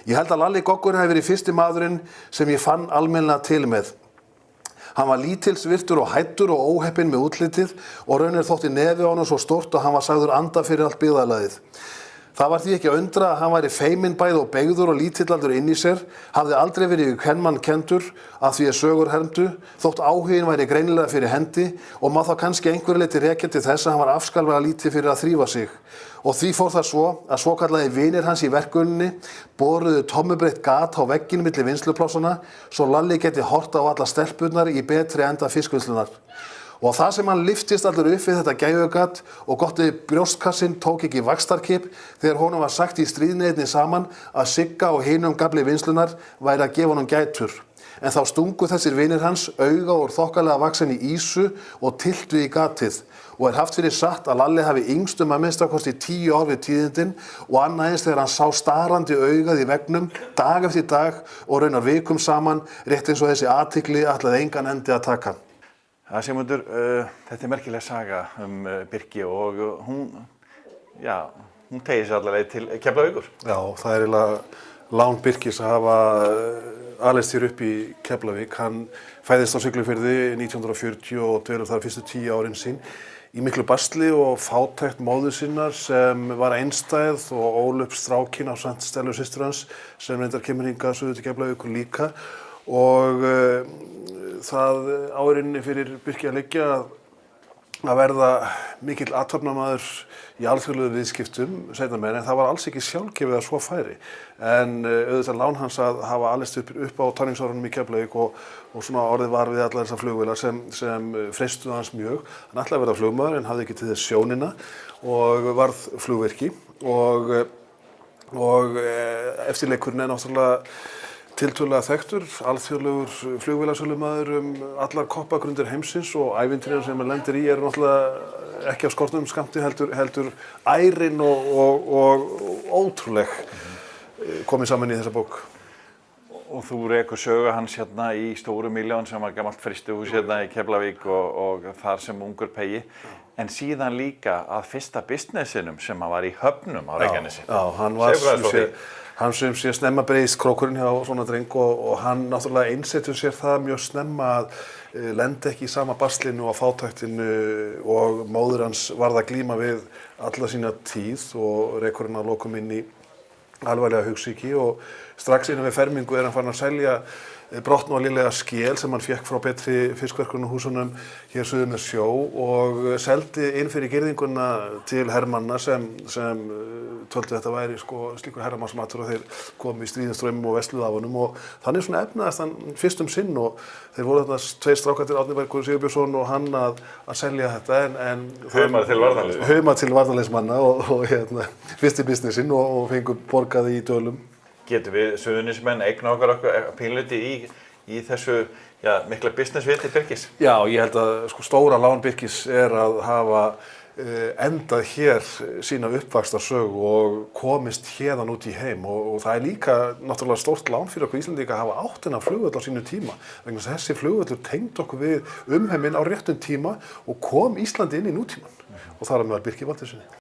Ég held að Lalli Goggur hefði verið fyrsti maðurinn sem ég fann almennilega til með. Hann var lítilsvirtur og hættur og óheppinn með útlitið og raunir þótti nefið á honum svo stórt og hann var sagður anda fyrir allt byggðarlagið. Það var því ekki að undra að hann væri feiminn bæði og beygður og lítillaldur inn í sér, hafði aldrei verið kvenmann kenndur að því sögur hermdu, þótt áhuginn væri greinilega fyrir hendi og má þá kannski einhverju leyti rekja til þess að hann var afskallega lítið fyrir að þrífa sig. Og því fór það svo að svokallaði vinir hans í verkunni boruðu tommubreitt gat á vegginn milli vinnsluplássanna svo Lalli geti hort á alla stelpurnar í betri enda fiskvinnslunar. Og það sem hann lyftist allur upp við þetta gæfugat og gottið brjóstkassinn tók ekki vaxtarkip þegar honum var sagt í stríðni einni saman að Sigga og hinum gafli vinslunar væri að gefa honum gætur. En þá stungu þessir vinir hans auga úr þokkalega vaxinni ísu og tiltu í gatið og haft fyrir satt að Lalli hafi yngstum að minnstakosti 10 ár við tíðindin og annað eins þegar hann sá starandi augað í veggnum dag eftir dag og raunar vikum saman rétt eins og þessi athygli ætlaði engan endi að taka. Ja, Sigmundur, þetta merkileg saga Birki og hún tegir sig alla leið til Keflavíkur. Já, það eiginlega lán Birkis að hafa alist hér upp í Keflavík. Hann fæðist á Siglufirði 1940 og dvelur þar fyrstu 10 árin sín í miklu basli og fátækt móður sinnar sem var einstæð og ól upp strákinn ásamt Stellu systur hans sem reyndar kemur hingað suður til Keflavíkur líka og það árinni fyrir Birki að liggja að verða mikill athafnamaður í alþjóðlegu viðskiptum seinna meir en það var alls ekki sjálfgefið að svo færi. En auðvitað lán hans að hafa alist upp á táningsárunum í Keflavík og svona orðið var við allar þessar flugvélar sem freistuðu hans mjög. Hann ætlaði að verða flugmaður en hafði ekki til þess sjónina og varð flugvirki og eftirleikurinn náttúrulega tiltölulega þekktur, alþjóðlegur flugvélasölumaður allar koppagrundir heimsins og ævintýrin sem hann lendir í eru náttúrulega ekki af skornum skammti heldur ærin og ótrúleg komið saman í þessa bók. Og þú rekur sögu hans hérna í Stóru Milljón sem var gamalt frystihús hérna í Keflavík og þar sem ungur pegi. En síðan líka að fyrsta businessinum sem hann var í Höfnum á Reykjanesi. Já, hann sem sé snemma breiðist krókurinn hjá svona dreng og hann náttúrulega einsetur sér það mjög snemma að lenda ekki í sama baslinu og fátæktinu og móðir hans varð að glíma við alla sína tíð og rekur hann að lokum inn í alvarlega hugsýki og strax innan við fermingu hann farin að selja brotnu og lélega skél sem hann fékk frá betri fiskverkunarhúsunum hér suður með sjó og seldi inn fyrir girðinguna til hermanna sem töldu þetta væri slíkur herramannsmatur og þeir komu í stríðinstraumum og versluðu af honum og þannig svona efnaðist hann fyrst sinn og þeir voru þarna tveir strákar til Árni Bergur Sigurbjörnsson og hann að selja þetta en Haumar til varnarliðsmanna og fyrsti businessin og fengu borgaði í dölum. Getum við Suðurnesjamenn eigna okkar pínleiti í þessu mikla businessviti Birkis? Já, ég held að stóra lán Birkis að hafa endað hér sína uppvaxtarsögu og komist hérðan út í heim og það líka náttúrulega stórt lán fyrir okkur Íslendinga að hafa átt þennan flugvöll á sínu tíma vegna þess að þessi flugvöllur tengd okkur við umheiminn á réttum tíma og kom Íslandi inn í nútímann og þar á meðal Birki Valdisinni.